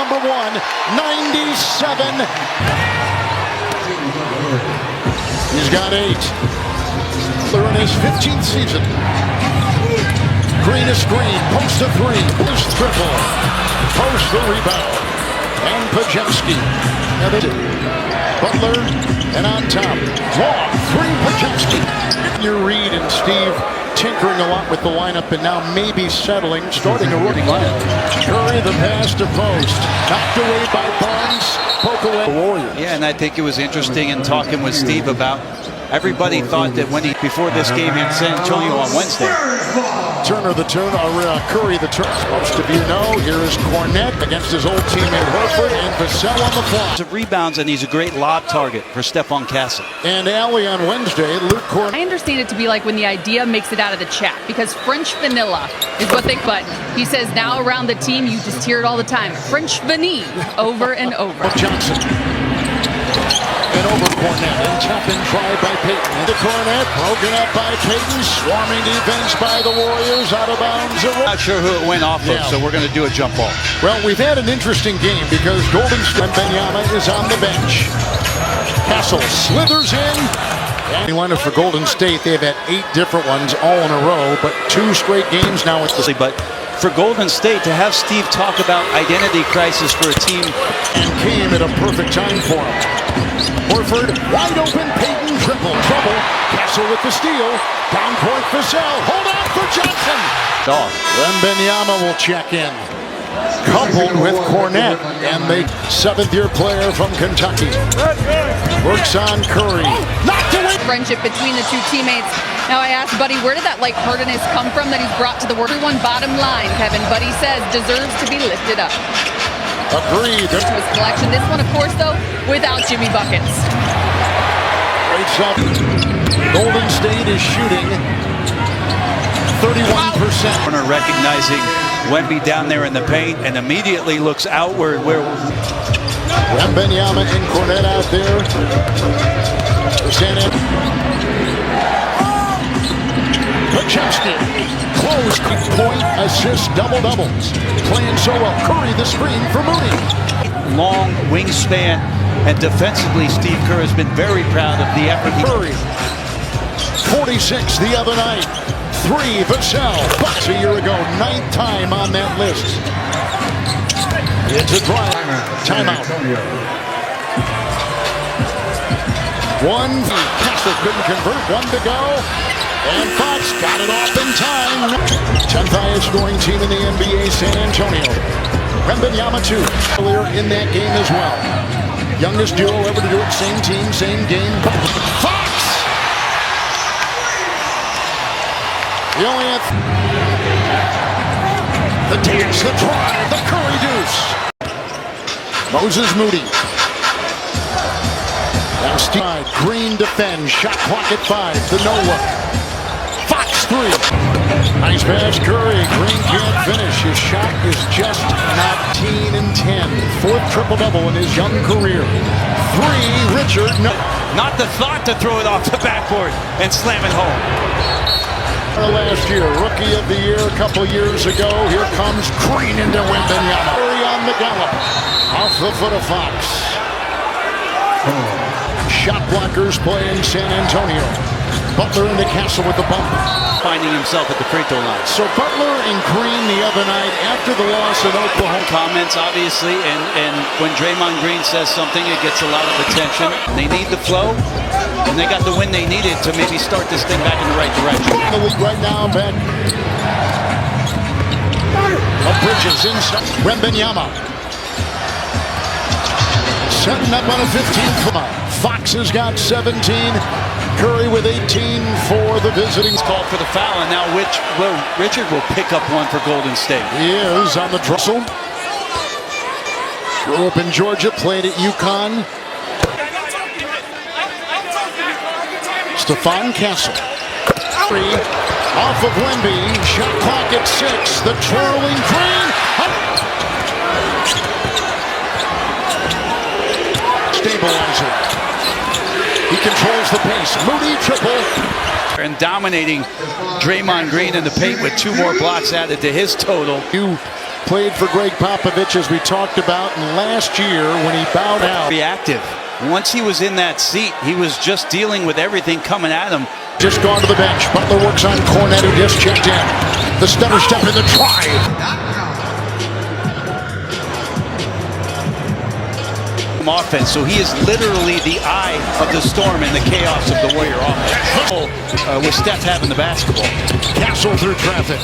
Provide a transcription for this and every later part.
number 1, 97. He's got 8. They're in his 15th season. Green is green, post to 3, Blues triple, post the rebound, and Pajemski. Now they did. Butler, and on top, long 3, Pajemski. Your Reed and Steve tinkering a lot with the lineup, and now maybe settling, starting a rookie lineup. Curry the pass to post, knocked away by Barnes, poke away. Warriors. Yeah, and I think it was interesting in talking with Steve about everybody thought that when before this game in San Antonio on Wednesday. Turner the turn, Curry the turn. Most of you know, here is Cornette against his old teammate Horford, and Vassell on the fly. Of rebounds, and he's a great lob target for Stephon Castle. And Allie on Wednesday, Luke Cornette. I understand it to be like when the idea makes it out of the chat, because French vanilla is what they but he says now around the team, you just hear it all the time. French vanille over and over. Johnson. And over Cornette, and tap and try by Payton. And the Cornette broken up by Payton, swarming defense by the Warriors, out of bounds. Not sure who it went off of, so we're going to do a jump ball. Well, we've had an interesting game because Golden State Benyama is on the bench. Castle slithers in. And lineup for Golden State, they've had 8 different ones all in a row, but 2 straight games now with the. But for Golden State to have Steve talk about identity crisis for a team, and came at a perfect time for him. Horford, wide open, Payton, triple, trouble. Castle with the steal. Down court, Vassell. Hold on for Johnson. Wembanyama will check in. Coupled with Cornette, and the 7th-year player from Kentucky. Works on Curry. Knocked away. Friendship between the 2 teammates. Now I asked Buddy, where did that lightheartedness come from that he's brought to the world? Everyone bottom line, Kevin, Buddy says, deserves to be lifted up. Agreed. To his collection. This one, of course, though, without Jimmy Buckets. Great shot. Golden State is shooting 31%. Corner recognizing Wemby down there in the paint and immediately looks outward where Wembanyama and Cornette out there. Pajemski, close, point, assist, double-doubles. Playing so well. Curry the screen for Moody. long wingspan, and defensively Steve Kerr has been very proud of the effort. Curry, 46 the other night. 3, Vassell, Bucks a year ago, 9th time on that list. It's a drive. Timeout. 1, Castle couldn't convert, 1 to go. And Fox got it off in time. 10th highest scoring team in the NBA, San Antonio. Wembanyama 2, earlier in that game as well. Youngest duo ever to do it, same team, same game. Fox! The only the dance, the drive, the Curry deuce. Moses Moody. Now Steve Green defends, shot clock at 5, the no-look. Fox 3. Nice pass, Curry. Green can't finish. His shot is just 19 and 10. 4th triple-double in his young career. 3, Richard. No. Not the thought to throw it off the backboard and slam it home. Last year, Rookie of the Year a couple years ago. Here comes Green into Wembanyama. Curry on the gallop. Off the foot of Fox. Shot blockers play in San Antonio. Butler into Castle with the bump. Finding himself at the free throw line. So Butler and Green the other night after the loss in Oklahoma. Comments, obviously, and when Draymond Green says something, it gets a lot of attention. They need the flow, and they got the win they needed to maybe start this thing back in the right direction. The league right now, Ben. Bridges inside. Wembanyama. Setting up on a 15. Fox has got 17. Curry with 18 for the visiting. Called for the foul, and now Richard will pick up one for Golden State. He is on the Drussel. Grew up in Georgia, played at UConn. Stephon Castle. 3 off of Wemby. Shot clock at 6. The twirling Green. Stabilizer. He controls the pace. Moody triple. And dominating Draymond Green in the paint with 2 more blocks added to his total. Played for Greg Popovich, as we talked about, and last year when he bowed out. Reactive. Once he was in that seat, he was just dealing with everything coming at him. Just gone to the bench. Butler works on Cornette, who just checked in. The stutter step in the try. Offense, so he is literally the eye of the storm in the chaos of the Warrior offense. With Steph having the basketball. Castle through traffic.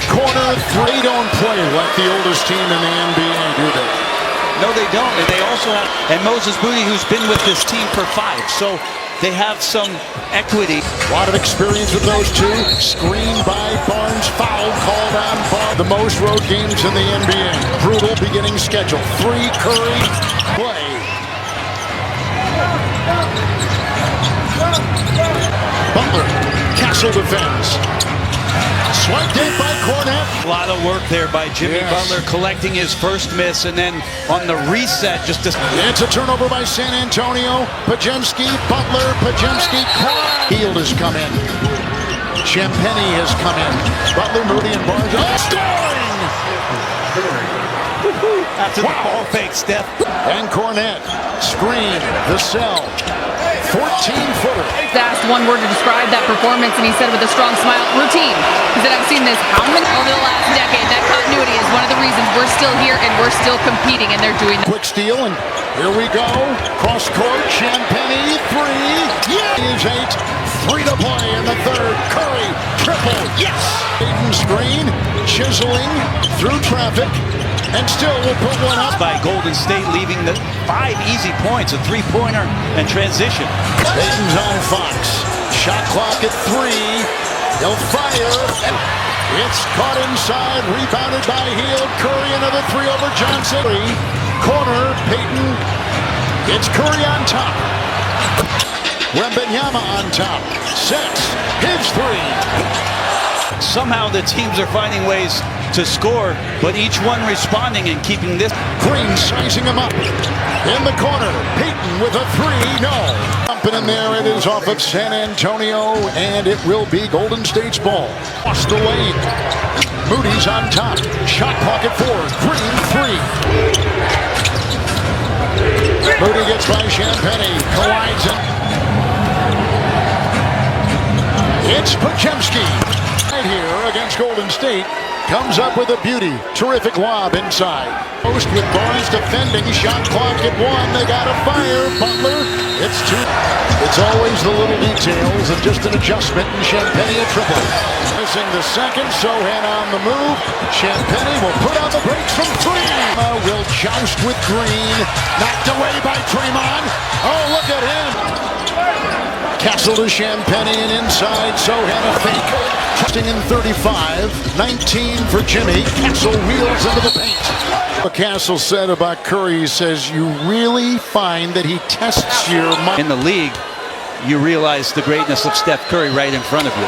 Corner three. Don't play like the oldest team in the NBA, do they? No, they don't. And they also have, and Moses Moody, who's been with this team for 5. So they have some equity. A lot of experience with those two. Screened by Barnes. Foul called on Barnes. The most road games in the NBA. Brutal beginning schedule. 3 Curry. Play. Butler. Castle defends. Swiped in by Cornette. A lot of work there by Jimmy Butler, collecting his first miss, and then on the reset, just it's a turnover by San Antonio. Pajemski, Butler, Pajemski. Hield has come in. Champagny has come in. Butler, Moody, and Barnes. Scoring! After the ball fake, Steph. And Cornette. Screen. The cell. 14-footer. Asked one word to describe that performance, and he said with a strong smile, routine. He said, I've seen this how many over the last decade. That continuity is one of the reasons we're still here and we're still competing, and they're doing that. Quick steal, and here we go. Cross court, Champagny, 3. Yeah! Is 8. 3 to play in the third. Curry, triple. Yes! Aiden screen, chiseling through traffic. And still will put one up. By Golden State, leaving the 5 easy points, a 3-pointer and transition. Payton's on Fox. Shot clock at 3. He'll fire. It's caught inside. Rebounded by Hield. Curry, another 3 over Johnson. Corner, Payton. It's Curry on top. Wembanyama on top. Sets his 3. Somehow the teams are finding ways to score, but each one responding and keeping this. Green sizing him up. In the corner, Payton with a 3. No. Jumping in there, it is off of San Antonio, and it will be Golden State's ball. Across the lane. Moody's on top. Shot clock at 4. Green 3. Moody gets by Champagny. Collides it. It's Pajemski. Right here against Golden State. Comes up with a beauty. Terrific lob inside. Post with Barnes defending. Shot clock at 1. They got a fire. Butler. It's 2. It's always the little details of just an adjustment. And Champagny a triple. Missing the second. Sohan on the move. Champagny will put on the brakes from 3. Will joust with Green. Knocked away by Draymond. Oh, look at him. Castle to Champagny and inside. Sohan a fake. Testing in 35. 19 for Jimmy. Castle wheels into the paint. What Castle said about Curry, he says, you really find that he tests your mind. In the league, you realize the greatness of Steph Curry right in front of you.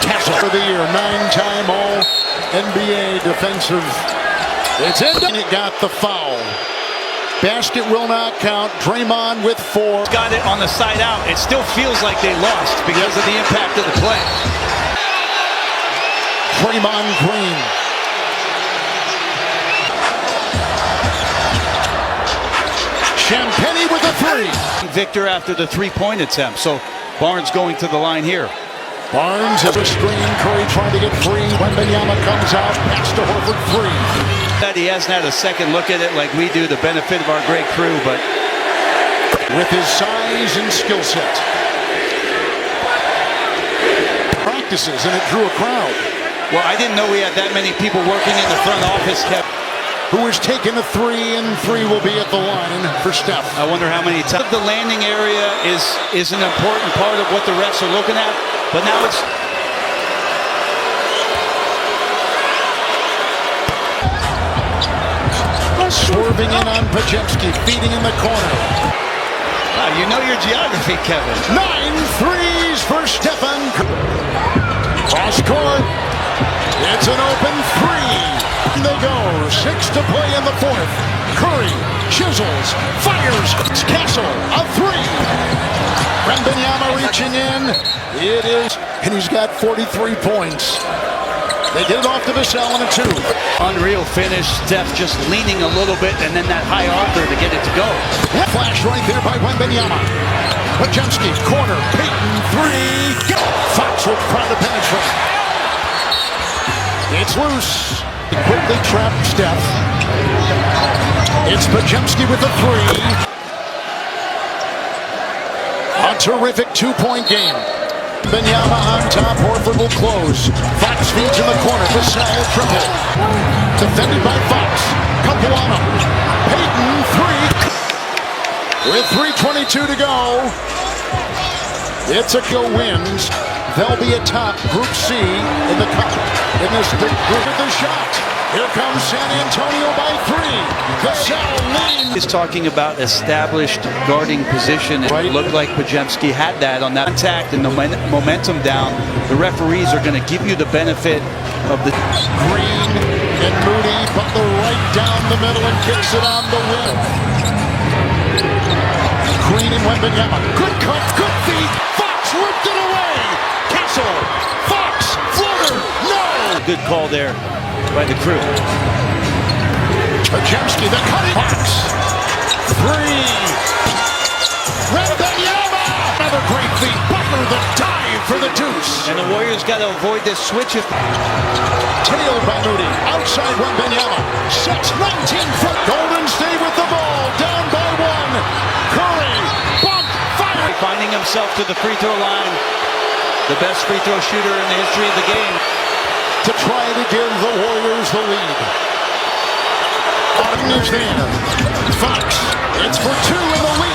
Castle for the year. 9-time All-NBA defensive. It's in. And it got the foul. Basket will not count. Draymond with 4. Got it on the side out. It still feels like they lost because of the impact of the play. Draymond Green. Champagny with a 3. Victor after the 3-point attempt. So Barnes going to the line here. Barnes has a screen. Curry trying to get free. Wembanyama comes out. Pass to Horford 3. That he hasn't had a second look at it like we do, the benefit of our great crew, but with his size and skill set. Practices, and it drew a crowd. Well, I didn't know we had that many people working in the front office, Kev. Who is taking a 3, and 3 will be at the line for Steph. I wonder how many times. The landing area is an important part of what the refs are looking at, but now it's. Swerving in on Pajemski, feeding in the corner. Wow, you know your geography, Kevin. 9 threes for Stephen. Cross court. It's an open 3. They go. 6 to play in the 4th. Curry chisels, fires. It's Castle, a 3. Wembanyama reaching in. It is, and he's got 43 points. They get it off to Vassell in a 2. Unreal finish. Steph just leaning a little bit, and then that high arthur to get it to go. Flash right there by Wembanyama. Pajemski, corner, Payton, 3. Fox will try to penetrate. It's loose. He quickly trapped Steph. It's Pajemski with the 3. A terrific 2-point game. Wembanyama on top. Horford will close. Fox feeds in the corner. Vassell triple. Defended by Fox. Capuano. Payton, 3. With 3:22 to go. Ithaca wins. They'll be atop Group C in the cup. In this big group of the shot. Here comes San Antonio by 3. Vassell leans. He's talking about established guarding position. It looked like Pajemski had that on that contact and the momentum down. The referees are going to give you the benefit of the Green and Moody, Butler right down the middle and kicks it on the wing. Green and Wembanyama. Good cut, good feed. Fox ripped it away. Kessel. Fox. Floater. No. good call there by the crew. Pajemski, the cutting. Fox. 3. Wembanyama. Another great feed. Butler, the dive for the deuce. And the Warriors got to avoid this switch. Tailed by Moody. Outside Wembanyama. Sets 19-foot. Golden State with the ball. Down by 1. Curry. Bump. Fire. Finding himself to the free throw line. The best free throw shooter in the history of the game. To try to give the Warriors the lead. Autumn is there. Fox. It's for 2 in the lead.